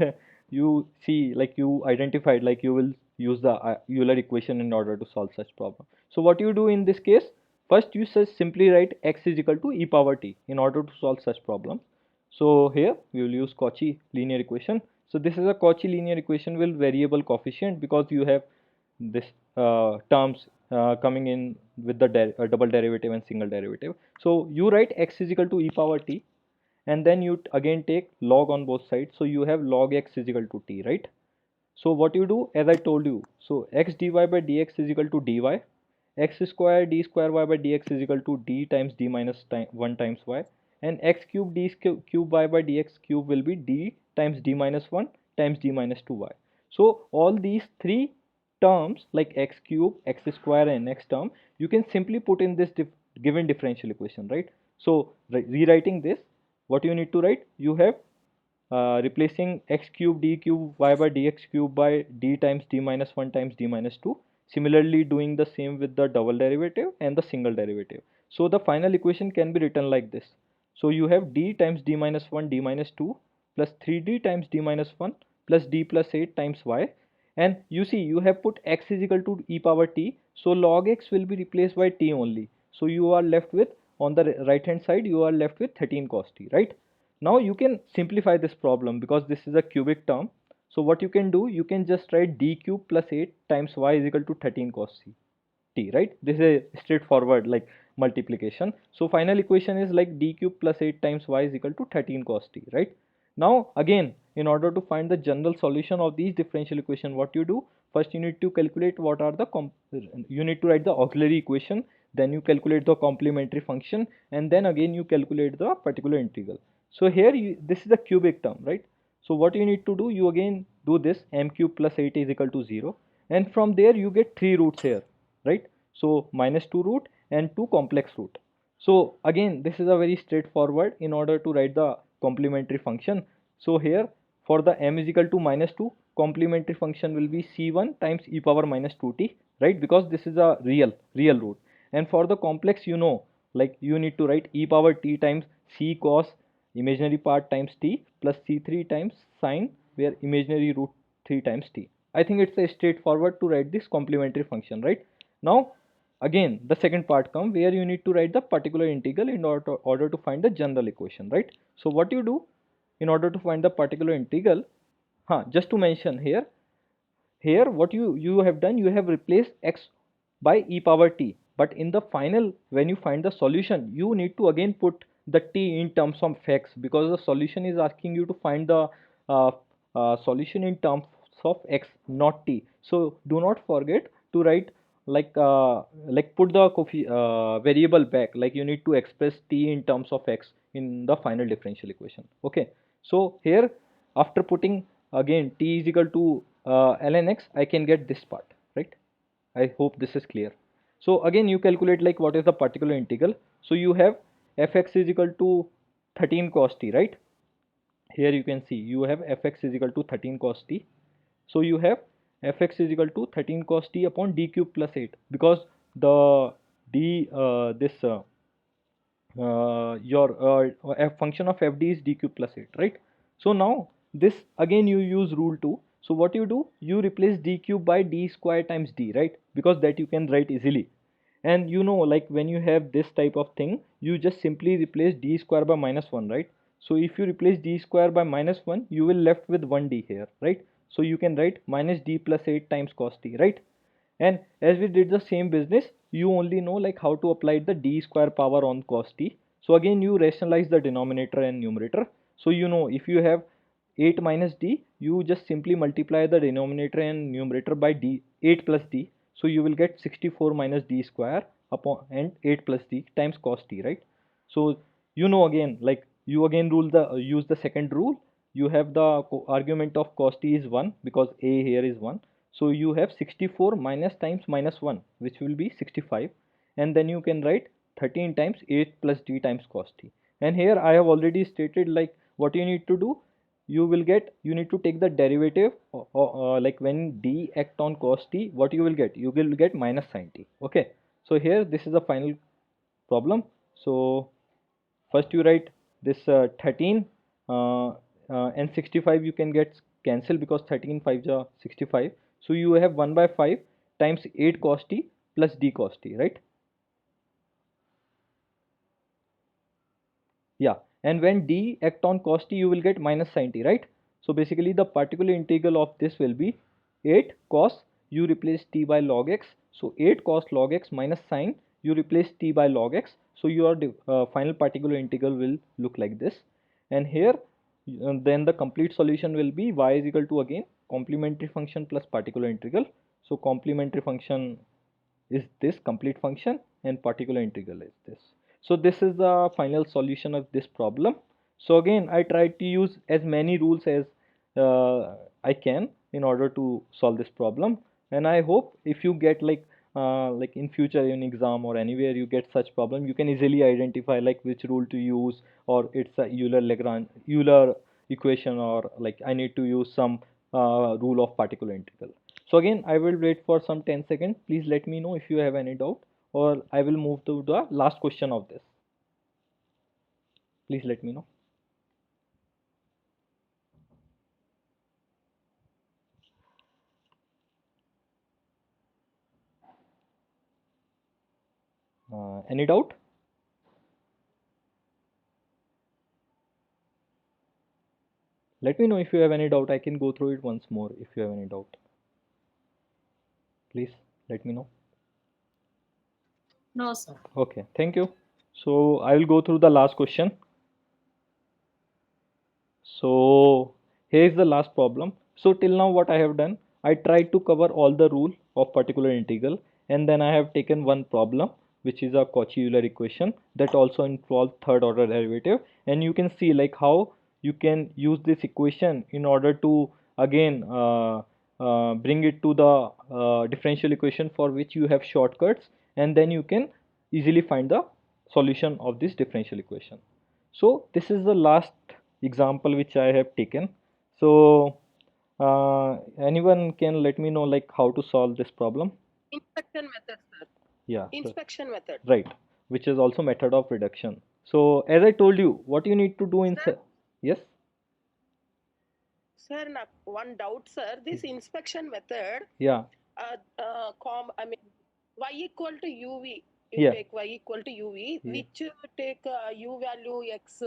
you see, like, you identified like you will use the Euler equation in order to solve such problem. So what you do in this case, first you just simply write x is equal to e power t in order to solve such problem. So here we will use Cauchy linear equation. So this is a Cauchy linear equation with variable coefficient, because you have this terms coming in with the double derivative and single derivative. So you write x is equal to e power t, and then you again take log on both sides, so you have log x is equal to t, right? So what you do, as I told you, so x dy by dx is equal to dy, x square d square y by dx is equal to d times d minus 1 times y, and x cube d cube y by dx cube will be d times d minus 1 times d minus 2y. So all these three terms, like x cube, x square, and x term, you can simply put in this given differential equation, right? So rewriting this, what you need to write, you have replacing x cube d cube y by dx cube by d times d minus 1 times d minus 2. Similarly, doing the same with the double derivative and the single derivative. So the final equation can be written like this. So you have d times d minus 1 d minus 2 plus 3d times d minus 1 plus d plus 8 times y. And you see, you have put x is equal to e power t, so log x will be replaced by t only. So you are left with, on the right hand side, you are left with 13 cos t, right? Now you can simplify this problem because this is a cubic term. So what you can do, you can just write d cube plus 8 times y is equal to 13 cos t, right? This is a straightforward, like, multiplication. So final equation is like d cube plus 8 times y is equal to 13 cos t, right? Now again, in order to find the general solution of these differential equation, what you do, first you need to calculate what are the you need to write the auxiliary equation, then you calculate the complementary function, and then again you calculate the particular integral. So here this is a cubic term, right? So what you need to do, you again do this m cube plus 8 is equal to 0, and from there you get three roots here, right? So minus 2 root and 2 complex root. So again, this is a very straightforward in order to write the complementary function. So here, for the m is equal to minus 2, complementary function will be c1 times e power minus 2t, right? Because this is a real root. And for the complex, you know, like, you need to write e power t times c cos imaginary part times t plus c3 times sine, where imaginary root 3 times t. I think it's a straightforward to write this complementary function, right? Now again, the second part comes where you need to write the particular integral in order to find the general equation, right? So what you do in order to find the particular integral, just to mention here, what you have done, you have replaced x by e power t, but in the final, when you find the solution, you need to again put the t in terms of x, because the solution is asking you to find the uh, solution in terms of x, not t. So do not forget to write, like put the variable back, like you need to express t in terms of x in the final differential equation. Okay, so here, after putting again t is equal to ln x, I can get this part, right? I hope this is clear. So again, you calculate like what is the particular integral. So you have fx is equal to 13 cos t, right? Here you can see you have fx is equal to 13 cos t. So you have fx is equal to 13 cos t upon d cube plus 8, because the d this your a function of fd is d cube plus 8, right? So now this again you use rule 2. So what you do, you replace d cube by d square times d, right? Because that you can write easily. And you know, like when you have this type of thing, you just simply replace d square by minus 1, right? So if you replace d square by minus 1, you will left with 1d here, right? So you can write minus d plus 8 times cos t, right? And as we did the same business, you only know like how to apply the d square power on cos t. So again, you rationalize the denominator and numerator. So you know, if you have 8 minus d, you just simply multiply the denominator and numerator by d 8 plus d. So you will get 64 minus d square upon and 8 plus d times cos t, right? So you know, again, like you again rule the use the second rule. You have the argument of cos t is 1 because a here is 1. So you have 64 minus times minus 1, which will be 65, and then you can write 13 times 8 plus d times cos t. And here I have already stated like what you need to do. You need to take the derivative, like when d act on cos t, what you will get? You will get minus sin t. Okay, so here this is the final problem. So first you write this 13 uh, and 65 you can get cancel because 13 5 are 65. So you have 1 by 5 times 8 cos t plus d cos t, right? Yeah, and when d act on cos t, you will get minus sin t, right? So basically the particular integral of this will be 8 cos, you replace t by log x. So 8 cos log x minus sin, you replace t by log x. So your final particular integral will look like this. And here, then the complete solution will be y is equal to again complementary function plus particular integral. So complementary function is this complete function and particular integral is this. So this is the final solution of this problem. So again, I tried to use as many rules as I can in order to solve this problem. And I hope if you get like in future in exam or anywhere you get such problem, you can easily identify like which rule to use, or it's a Euler equation, or like I need to use some rule of particular integral. So again, I will wait for some 10 seconds. Please let me know if you have any doubt, or I will move to the last question of this. Please let me know. Any doubt? Let me know if you have any doubt. I can go through it once more if you have any doubt. Please let me know. No, sir. Okay, thank you. So I will go through the last question. So here is the last problem. So till now what I have done, I tried to cover all the rule of particular integral, and then I have taken one problem which is a Cauchy-Euler equation that also involves third order derivative, and you can see like how you can use this equation in order to again bring it to the differential equation for which you have shortcuts, and then you can easily find the solution of this differential equation. So this is the last example which I have taken. So anyone can let me know like how to solve this problem? Inspection method, sir. Yeah, so, Inspection method. right, which is also method of reduction. So as I told you, what you need to do in Sir, yes, sir, one doubt, sir. This inspection method, yeah, I mean, y equal to uv. You yeah, take y equal to uv, yeah, which take u value x,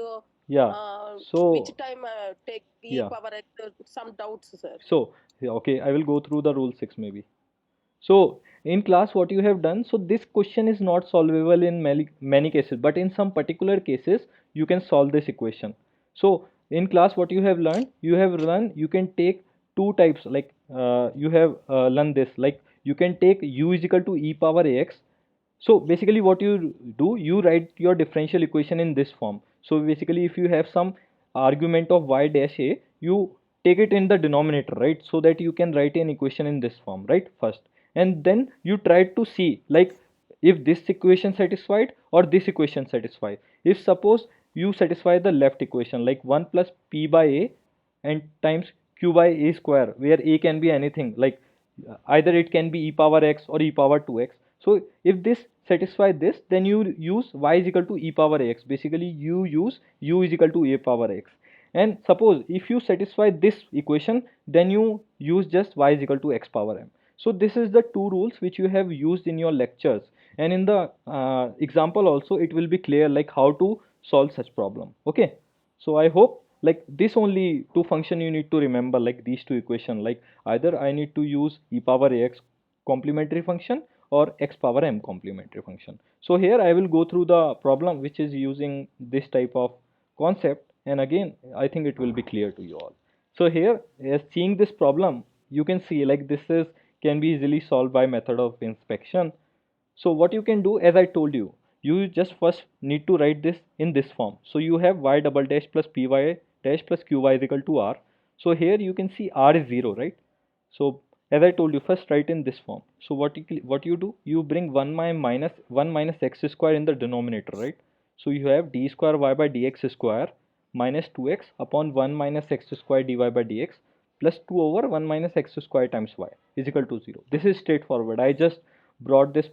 yeah. which So time take e yeah, power x. Some doubts, sir. so yeah, okay, I will go through the rule 6 maybe. So in class, what you have done, so this question is not solvable in many cases, but in some particular cases, you can solve this equation. So in class, what you have learned, you can take two types, like you have learned this, like you can take u is equal to e power ax. So basically what you do, you write your differential equation in this form. So basically if you have some argument of y dash a, you take it in the denominator, right? So that you can write an equation in this form, right? First, and then you try to see like if this equation satisfied or this equation satisfied. If suppose you satisfy the left equation like 1 plus p by a and times q by a square, where a can be anything, like either it can be e power x or e power 2x. So if this satisfy this, then you use y is equal to e power x. Basically you use u is equal to a power x. And suppose if you satisfy this equation, then you use just y is equal to x power m. So this is the two rules which you have used in your lectures. and in the example also it will be clear like how to solve such problem. Okay, so I hope like this only two function you need to remember, like these two equation, like either I need to use e power ax complementary function or x power m complementary function. So here I will go through the problem which is using this type of concept, and again I think it will be clear to you all. So here, as seeing this problem, you can see like this is can be easily solved by method of inspection. So what you can do, as I told you, you just first need to write this in this form. So you have y double dash plus py dash plus qy is equal to r. So here you can see r is 0, right? So as I told you, first write in this form. So what you do, you bring 1 minus x square in the denominator, right? So you have d square y by dx square minus 2x upon 1 minus x square dy by dx plus 2 over 1 minus x square times y is equal to 0. This is straightforward. I just brought this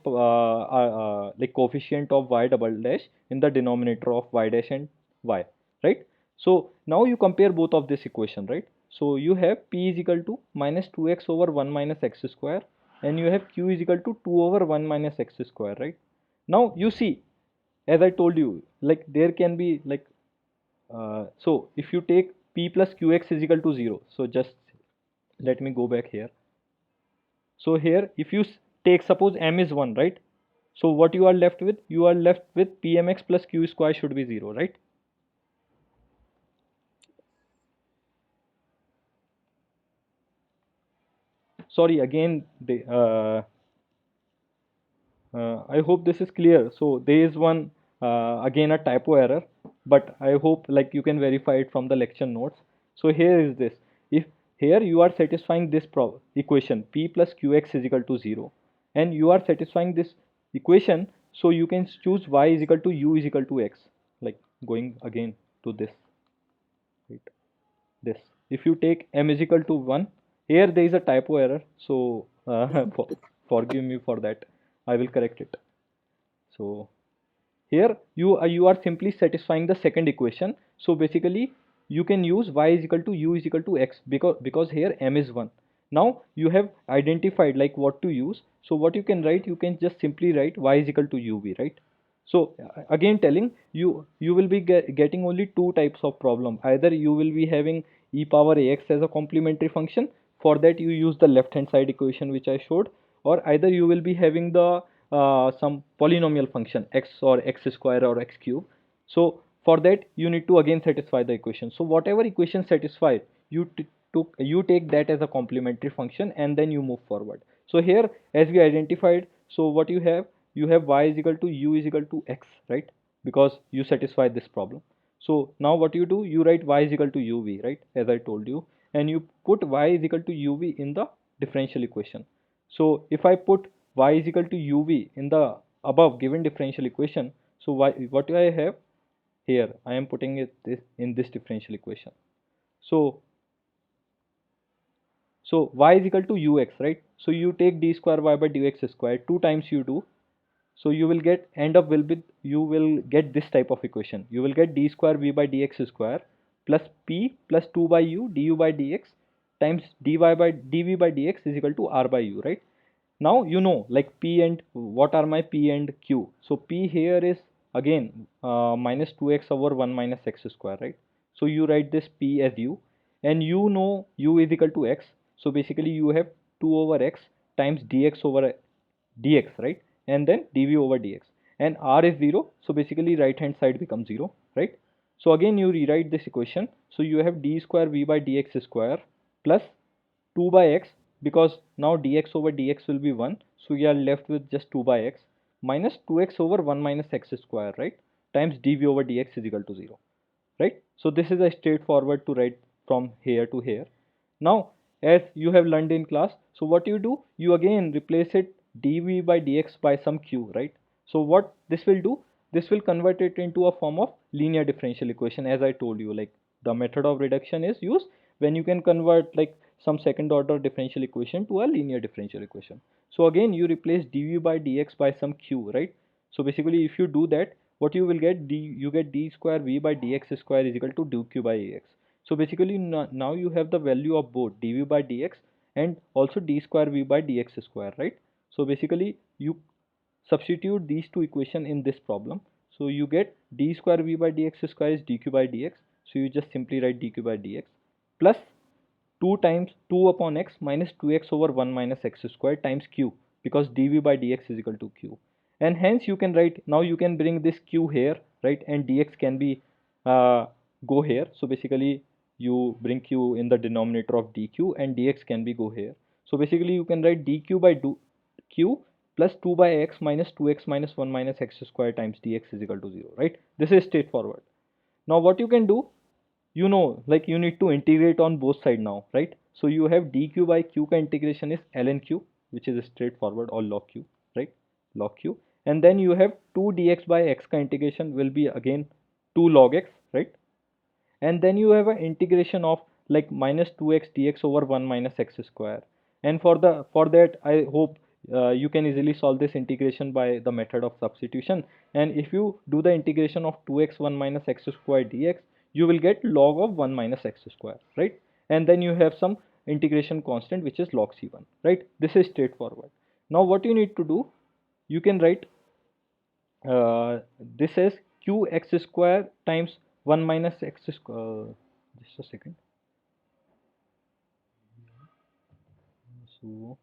like coefficient of y double dash in the denominator of y dash and y, right? So now you compare both of this equation, right? So you have p is equal to minus 2x over 1 minus x square, and you have q is equal to 2 over 1 minus x square, right? Now you see, as I told you, like there can be like so if you take p plus qx is equal to 0, so just let me go back here. So here if you take, suppose m is 1, right? So what you are left with, you are left with pmx plus q square should be 0, right? Sorry again, I hope this is clear. So there is one again a typo error, but I hope like you can verify it from the lecture notes. So here is this. If here you are satisfying this equation p plus qx is equal to 0, and you are satisfying this equation, so you can choose y is equal to u is equal to x. Like going again to this, right? This. If you take m is equal to 1, here there is a typo error. So forgive me for that. I will correct it. So here you are simply satisfying the second equation. So basically you can use y is equal to u is equal to x, because here m is 1. Now you have identified like what to use. So what you can write, you can just simply write y is equal to uv, right? So again telling you will be getting only two types of problem. Either you will be having e power ax as a complementary function, for that you use the left hand side equation which I showed, or either you will be having the some polynomial function x or x square or x cube. So for that you need to again satisfy the equation. So whatever equation satisfied, you take that as a complementary function and then you move forward. So here as we identified, so what you have y is equal to u is equal to x, right? Because you satisfy this problem. So now what you do, you write y is equal to uv, right, as I told you, and you put y is equal to uv in the differential equation. So if I put y is equal to uv in the above given differential equation, so what do I have here? I am putting it this in this differential equation. So y is equal to ux, right? So you take d square y by dx square, two times you do. So you will get end up will be, you will get this type of equation. You will get d square v by dx square plus p plus 2 by u du by dx times dy by dv by dx is equal to r by u, right? Now you know like p and what are my p and q. So p here is again minus 2x over 1 minus x square, right? So you write this p as u, and you know u is equal to x. So basically you have 2 over x times dx over dx, right? And then dv over dx, and r is 0. So basically right hand side becomes 0, right? So again you rewrite this equation. So you have d square v by dx square plus 2 by x, because now dx over dx will be 1, so we are left with just 2 by x minus 2x over 1 minus x square, right, times dv over dx is equal to 0, right? So this is a straightforward to write from here to here. Now as you have learned in class, so what you do, you again replace it dv by dx by some q, right? So what this will do, this will convert it into a form of linear differential equation. As I told you, like the method of reduction is used when you can convert like some second order differential equation to a linear differential equation. So again you replace dv by dx by some q, right? So basically if you do that, what you will get, you get d square v by dx square is equal to dq by ax. So basically now you have the value of both dv by dx and also d square v by dx square, right? So basically substitute these two equation in this problem. So you get d square v by dx square is dq by dx. So you just simply write dq by dx plus 2 times 2 upon x minus 2x over 1 minus x square times q, because dv by dx is equal to q. And hence you can write, now you can bring this q here, right, and dx can be uh, go here. So basically you bring q in the denominator of dq and dx can be go here. So basically you can write dq by q plus 2 by x minus 2x minus 1 minus x square times dx is equal to 0, right? This is straightforward. Now what you can do, you know, like you need to integrate on both side now, right? So you have dq by q ka integration is ln q, which is straightforward, or log q, right? Log q. And then you have 2 dx by x ka integration will be again 2 log x, right? And then you have an integration of like minus 2x dx over 1 minus x square. And for that I hope you can easily solve this integration by the method of substitution. And if you do the integration of 2x 1 minus x square dx, you will get log of 1 minus x square, right? And then you have some integration constant which is log c1, right? This is straightforward. Now what you need to do, you can write this is qx square times 1 minus x square. Just a second. So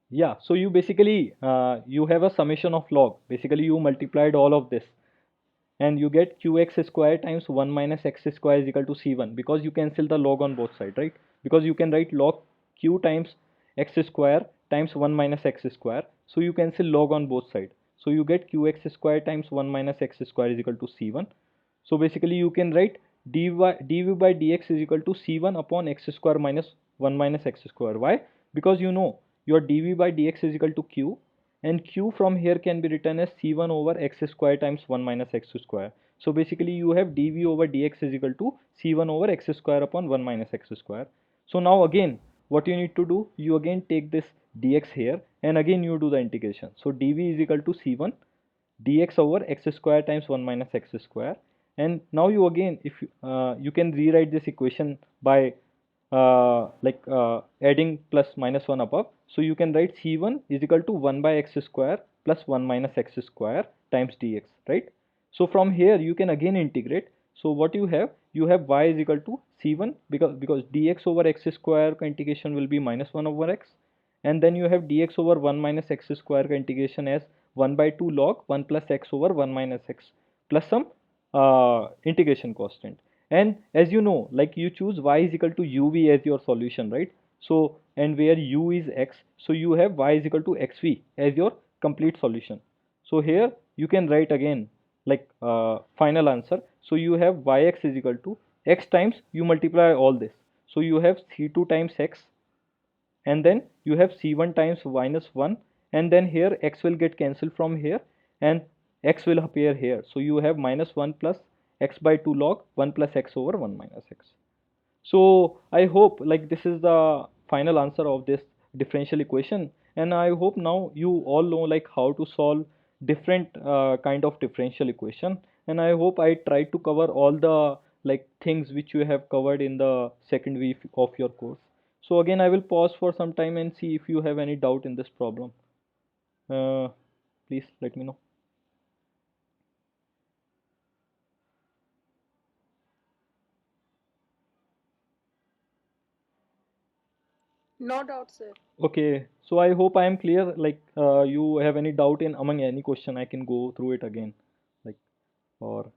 yeah, so you basically you have a summation of log. Basically you multiplied all of this and you get qx square times 1 minus x square is equal to c1, because you cancel the log on both sides, right? Because you can write log q times x square times 1 minus x square, so you cancel log on both sides. So you get qx square times 1 minus x square is equal to c1. So basically you can write dv by dx is equal to c1 upon x square minus 1 minus x square. Why? Because you know your dv by dx is equal to q, and q from here can be written as c1 over x square times 1 minus x square. So basically you have dv over dx is equal to c1 over x square upon 1 minus x square. So now again what you need to do, you again take this dx here and again you do the integration. So dv is equal to c1 dx over x square times 1 minus x square. And now you again, if you can rewrite this equation by adding plus minus 1 above. So you can write c1 is equal to 1 by x square plus 1 minus x square times dx, right? So from here you can again integrate. So what you have y is equal to c1, because dx over x square integration will be minus 1 over x, and then you have dx over 1 minus x square integration as 1 by 2 log 1 plus x over 1 minus x plus some integration constant. And as you know, like you choose y is equal to uv as your solution, right? So and where u is x, so you have y is equal to xv as your complete solution. So here you can write again like final answer. So you have yx is equal to x times you multiply all this. So you have c2 times x, and then you have c1 times minus 1, and then here x will get cancelled from here and x will appear here. So you have minus 1 plus x by 2 log 1 plus x over 1 minus x. So I hope like this is the final answer of this differential equation, and I hope now you all know like how to solve different kind of differential equation. And I hope I tried to cover all the like things which you have covered in the second week of your course. So again I will pause for some time and see if you have any doubt in this problem. uh, Please let me know. No doubt, sir. Okay, so I hope I am clear. Like you have any doubt in among any question, I can go through it again, like, or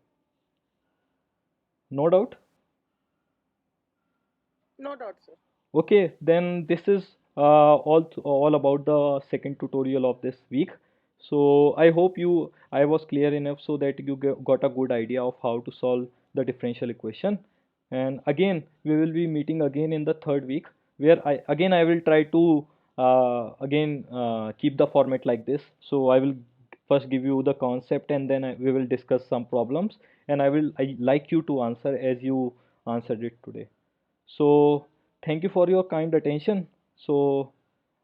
no doubt. No doubt, sir. Okay, then this is all about the second tutorial of this week. So I hope I was clear enough so that you got a good idea of how to solve the differential equation. And again, we will be meeting again in the third week, where I will try to again keep the format like this. So I will first give you the concept, and then we will discuss some problems, and I like you to answer as you answered it today. So thank you for your kind attention. So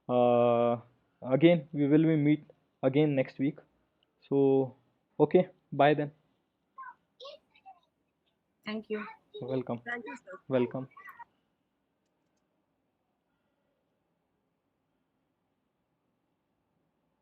uh, again we will be meet again next week. So okay, bye then. Thank you. Welcome. Thank you, sir. Welcome.